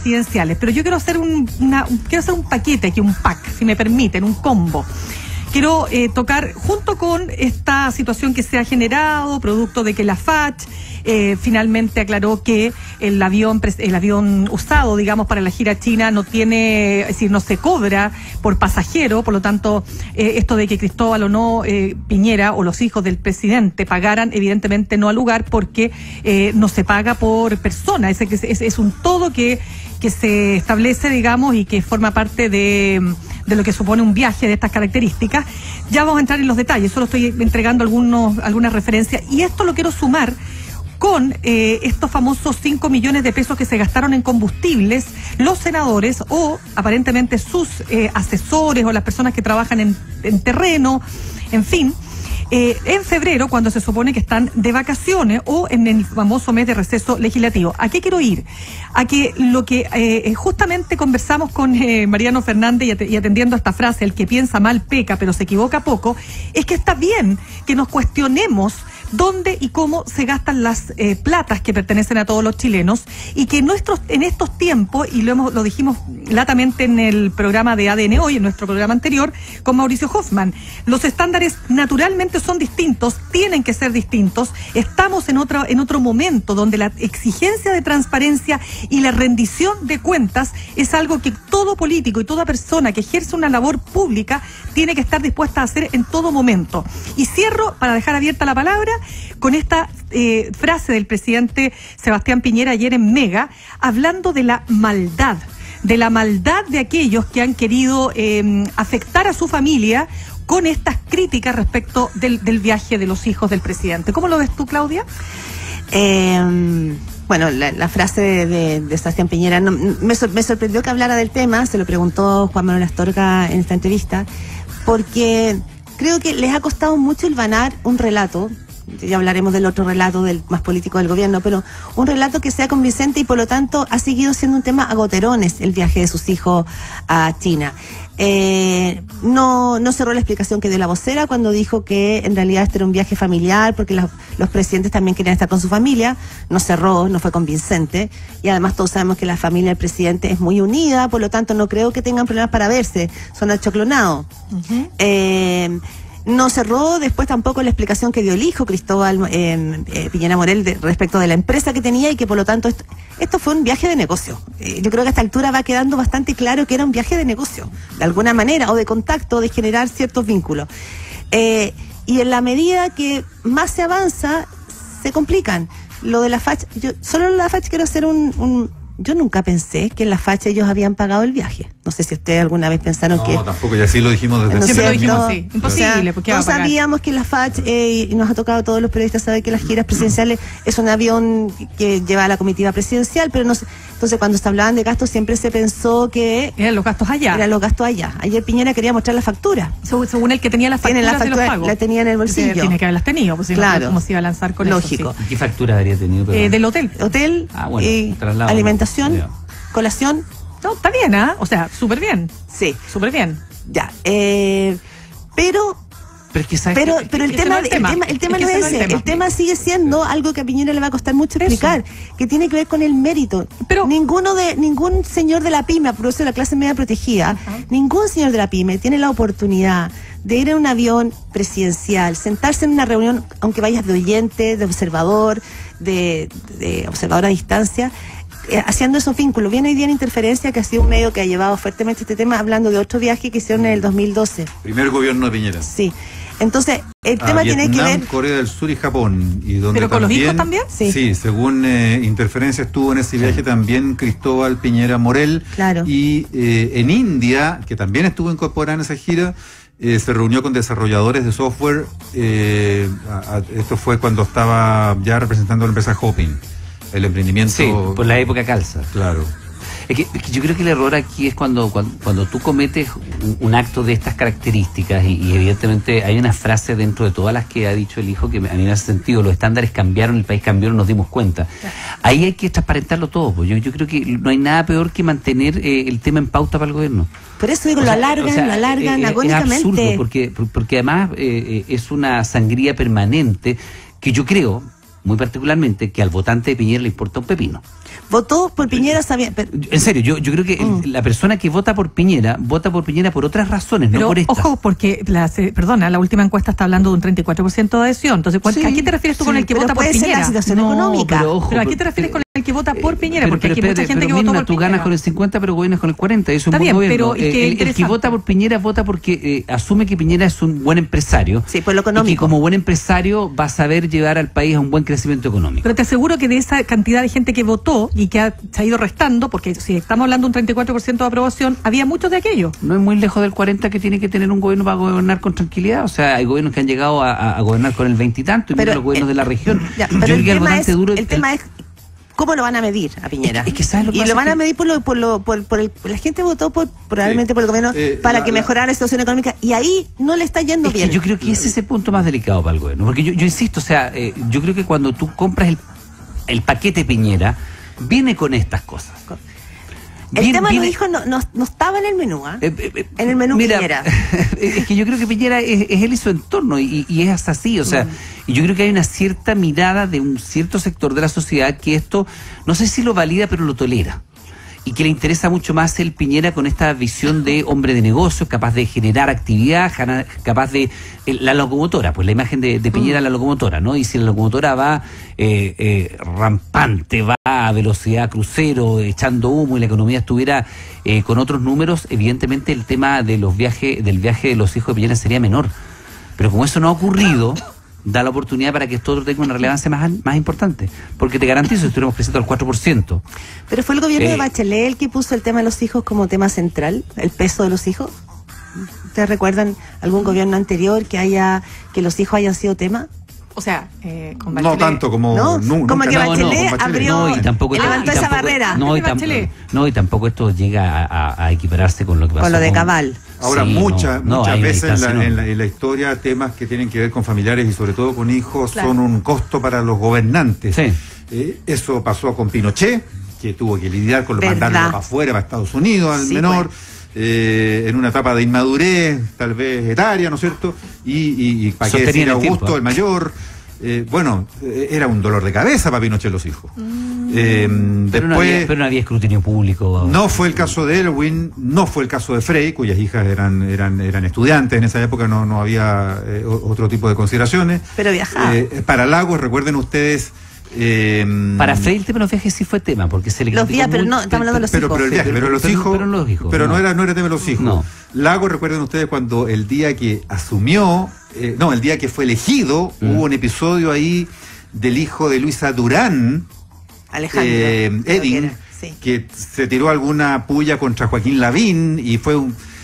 presidenciales, pero yo quiero hacer quiero hacer un paquete aquí, un pack, si me permiten, un combo. Quiero tocar junto con esta situación que se ha generado, producto de que la FACH finalmente aclaró que el avión usado, digamos, para la gira china no tiene, es decir, no se cobra por pasajero, por lo tanto, esto de que Cristóbal o no Piñera o los hijos del presidente pagaran, evidentemente no al lugar, porque no se paga por persona. Es un todo que se establece, digamos, y que forma parte de lo que supone un viaje de estas características. Ya vamos a entrar en los detalles, solo estoy entregando algunas referencias, y esto lo quiero sumar con estos famosos 5 millones de pesos que se gastaron en combustibles los senadores o aparentemente sus asesores o las personas que trabajan en terreno, en fin, en febrero, cuando se supone que están de vacaciones o en el famoso mes de receso legislativo. ¿A qué quiero ir? A que lo que justamente conversamos con Mariano Fernández y atendiendo a esta frase, el que piensa mal peca, pero se equivoca poco, es que está bien que nos cuestionemos dónde y cómo se gastan las platas que pertenecen a todos los chilenos, y que en estos tiempos, y lo dijimos latamente en el programa de ADN Hoy, en nuestro programa anterior, con Mauricio Hoffman, los estándares naturalmente son distintos, tienen que ser distintos. Estamos en otro momento donde la exigencia de transparencia y la rendición de cuentas es algo que todo político y toda persona que ejerce una labor pública tiene que estar dispuesta a hacer en todo momento. Y cierro, para dejar abierta la palabra, con esta frase del presidente Sebastián Piñera ayer en Mega, hablando de la maldad de aquellos que han querido afectar a su familia con estas críticas respecto del viaje de los hijos del presidente. ¿Cómo lo ves tú, Claudia? Bueno, la frase de Sebastián Piñera me sorprendió que hablara del tema, se lo preguntó Juan Manuel Astorga en esta entrevista, porque creo que les ha costado mucho hilvanar un relato. Ya hablaremos del otro relato, del más político del gobierno, pero un relato que sea convincente, y por lo tanto ha seguido siendo un tema a goterones el viaje de sus hijos a China. No cerró la explicación que dio la vocera cuando dijo que en realidad este era un viaje familiar porque los presidentes también querían estar con su familia. No cerró, no fue convincente, y además todos sabemos que la familia del presidente es muy unida, por lo tanto no creo que tengan problemas para verse, son achoclonados. No cerró después tampoco la explicación que dio el hijo, Cristóbal Piñera Morel, respecto de la empresa que tenía, y que por lo tanto esto fue un viaje de negocio. Yo creo que a esta altura va quedando bastante claro que era un viaje de negocio, de alguna manera, o de contacto, de generar ciertos vínculos. Y en la medida que más se avanza, se complican. Lo de la FACH, solo en la FACH quiero hacer yo nunca pensé que en la FACH ellos habían pagado el viaje. No sé si ustedes alguna vez pensaron que... No, tampoco, y así lo dijimos desde siempre lo dijimos así. Imposible, porque no sabíamos que la FACH, y nos ha tocado a todos los periodistas saber que las giras presidenciales es un avión que lleva a la comitiva presidencial, pero no sé. Entonces, cuando se hablaban de gastos, siempre se pensó que... Eran los gastos allá. Eran los gastos allá. Ayer Piñera quería mostrar la factura. Según el que tenía las facturas de los pagos. La tenía en el bolsillo. Tiene que haberlas tenido, pues claro. ¿Cómo se iba a lanzar con lógico. eso? Sí. ¿Qué factura habría tenido? Del hotel. Hotel, traslado, alimentación, colación. No, está bien, ¿ah? O sea, súper bien. Sí. Súper bien. Ya. Pero el tema no es ese. El tema sigue siendo algo que a Piñera le va a costar mucho explicar, que tiene que ver con el mérito. Pero ningún señor de la pyme, por eso de la clase media protegida, ningún señor de la pyme tiene la oportunidad de ir en un avión presidencial, sentarse en una reunión, aunque vayas de oyente, de observador, de observador a distancia, haciendo esos vínculos. Viene hoy día en Interferencia, que ha sido un medio que ha llevado fuertemente este tema, hablando de otro viaje que hicieron en el 2012. Primer gobierno de Piñera. Sí. Entonces, el tema Vietnam, tiene que ver... Corea del Sur y Japón. Y donde ¿pero con los hijos también? Sí, según Interferencia estuvo en ese viaje también Cristóbal Piñera Morel. Claro. Y en India, que también estuvo incorporada en esa gira, se reunió con desarrolladores de software. Esto fue cuando estaba ya representando la empresa Hopin, el emprendimiento. Sí, por la época calza. Claro. Es que yo creo que el error aquí es cuando tú cometes un acto de estas características y evidentemente hay una frase dentro de todas las que ha dicho el hijo que a mí me hace sentido: los estándares cambiaron, el país cambió, nos dimos cuenta. Ahí hay que transparentarlo todo, pues. Yo creo que no hay nada peor que mantener el tema en pauta para el gobierno. Por eso digo, lo alargan agónicamente. Es absurdo, porque además es una sangría permanente que yo creo, muy particularmente, que al votante de Piñera le importa un pepino. votó por Piñera sabiendo... En serio, yo creo que la persona que vota por Piñera por otras razones, pero, no por estas. Ojo, porque, la última encuesta está hablando de un 34% de adhesión. Entonces, ¿a qué te refieres tú con el que vota por Piñera? Puede ser la situación económica. Pero ¿a qué te refieres con el que vota por Piñera? Porque aquí hay mucha gente que votó por tú ganas con el 50, pero gobiernas con el 40. Eso es un buen gobierno. El que vota por Piñera vota porque asume que Piñera es un buen empresario. Sí, por lo económico. Y que como buen empresario va a saber llevar al país a un buen crecimiento económico. Pero te aseguro que de esa cantidad de gente que votó y que se ha ido restando, porque si estamos hablando de un 34% de aprobación, había muchos de aquellos. No es muy lejos del 40% que tiene que tener un gobierno para gobernar con tranquilidad. O sea, hay gobiernos que han llegado a gobernar con el 20 y tanto, y menos los gobiernos de la región. Pero el tema es ¿cómo lo van a medir a Piñera? Es que ¿sabes lo que y lo van a medir la gente votó probablemente por el gobierno para que mejorara la situación económica, y ahí no le está yendo bien. Yo creo que ese es el punto más delicado para el gobierno, porque yo insisto, o sea, yo creo que cuando tú compras el paquete Piñera, viene con estas cosas. El tema de los hijos no estaba en el menú, en el menú Piñera. Es que yo creo que Piñera es él y su entorno, y es así, o sea, y yo creo que hay una cierta mirada de un cierto sector de la sociedad que esto, no sé si lo valida, pero lo tolera. Y que le interesa mucho más el Piñera con esta visión de hombre de negocios, capaz de generar actividad, capaz de... la locomotora, pues la imagen de Piñera, la locomotora, ¿no? Y si la locomotora va rampante, va a velocidad crucero, echando humo, y la economía estuviera con otros números, evidentemente el tema de del viaje de los hijos de Piñera sería menor. Pero como eso no ha ocurrido, da la oportunidad para que esto otro tenga una relevancia más importante. Porque te garantizo, estuviéramos creciendo al 4%. Pero fue el gobierno de Bachelet el que puso el tema de los hijos como tema central, el peso de los hijos. ¿Ustedes recuerdan algún gobierno anterior que los hijos hayan sido tema? O sea, con Bachelet. No tanto como... Como que Bachelet abrió, levantó esa barrera. Y tampoco esto llega a equipararse con lo que pasó con lo de Cabal. Ahora, muchas veces en la historia, temas que tienen que ver con familiares y sobre todo con hijos son un costo para los gobernantes. Sí. Eso pasó con Pinochet, que tuvo que lidiar con mandarlo para afuera, para Estados Unidos, al menor. En una etapa de inmadurez, tal vez etaria, ¿no es cierto? Y para qué decir Augusto, el mayor. Era un dolor de cabeza para Pinochet los hijos. Pero no había escrutinio público. No fue el caso de Elwin, no fue el caso de Frey, cuyas hijas eran estudiantes en esa época, no había otro tipo de consideraciones. Pero viajaba. Para Lagos, recuerden ustedes. Para Frey el tema de los viajes sí fue tema, porque se le los viajes, pero no, estamos hablando de los hijos. Pero el viaje, los hijos. Pero no era tema de los hijos. No. Lagos, recuerden ustedes cuando el día que asumió, el día que fue elegido, hubo un episodio ahí del hijo de Luisa Durán, Alejandro, Edin, que se tiró alguna puya contra Joaquín Lavín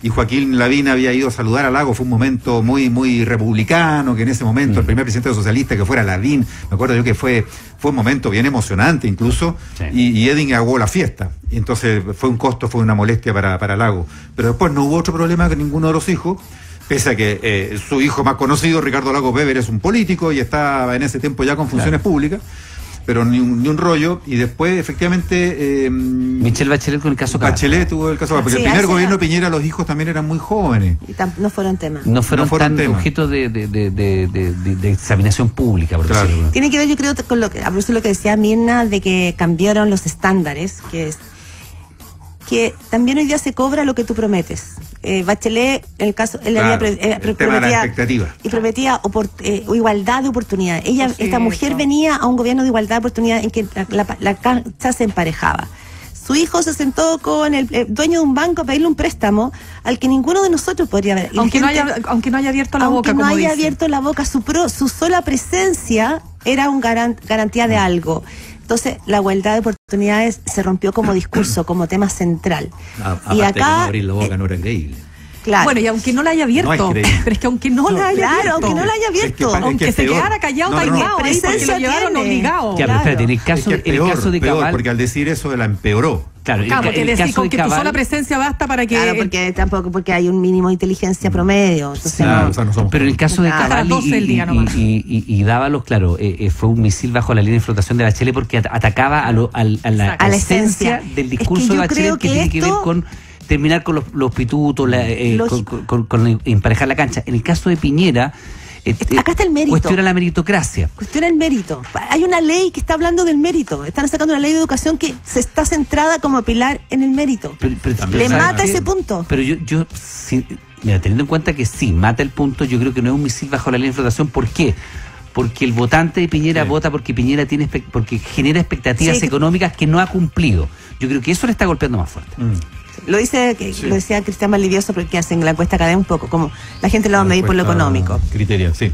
y Joaquín Lavín había ido a saludar a Lagos. Fue un momento muy, muy republicano, que en ese momento el primer presidente socialista que fuera Lavín, me acuerdo yo que fue un momento bien emocionante incluso, y Edin aguó la fiesta. Y entonces fue un costo, fue una molestia para Lagos. Pero después no hubo otro problema con ninguno de los hijos, pese a que su hijo más conocido, Ricardo Lagos Weber, es un político y estaba en ese tiempo ya con funciones públicas. Pero ni un rollo. Y después, efectivamente... Michelle Bachelet con el caso Cabal. Bachelet tuvo el caso Cabal. Porque el primer gobierno de Piñera, los hijos también eran muy jóvenes. Y no fueron temas. No fueron objeto de examinación pública, por decirlo. Tiene que ver, yo creo, con lo que decía Mirna, de que cambiaron los estándares, que también hoy día se cobra lo que tú prometes. Bachelet, en el caso, él había prometía igualdad de oportunidad. Esta mujer venía a un gobierno de igualdad de oportunidad en que la cancha se emparejaba. Su hijo se sentó con el dueño de un banco a pedirle un préstamo al que ninguno de nosotros podría ver. Aunque no haya abierto la boca, como dice. Abierto la boca, su sola presencia era un garantía de algo. Entonces, la igualdad de oportunidades se rompió como discurso, como tema central. Y acá... de no abrir la boca no era increíble. Claro. Bueno, y aunque no la haya abierto, pero es que aunque no la haya abierto, aunque no la haya abierto, aunque se quedara callado, porque lo llevaron obligado. Claro, espérate, en el caso de Cabal, porque al decir eso la empeoró. Claro, porque decir con que tu sola presencia basta para que... Claro, porque hay un mínimo de inteligencia promedio. Entonces pero en el caso de Cabal y Dávalos, claro, fue un misil bajo la línea de flotación de Bachelet porque atacaba a la esencia del discurso de Bachelet que tiene que ver con terminar con los pitutos, con emparejar la cancha. En el caso de Piñera, Acá está el mérito. Cuestiona la meritocracia. Cuestiona el mérito. Hay una ley que está hablando del mérito. Están sacando una ley de educación que se está centrada como pilar en el mérito. Le mata ese punto. Pero yo mira, teniendo en cuenta que sí, mata el punto, yo creo que no es un misil bajo la ley de flotación. ¿Por qué? Porque el votante de Piñera vota porque Piñera porque genera expectativas económicas que no ha cumplido. Yo creo que eso le está golpeando más fuerte. Lo decía Cristian Valdivieso, porque hacen la encuesta cada vez un poco, como la gente lo va a medir por lo económico. Criterio, sí.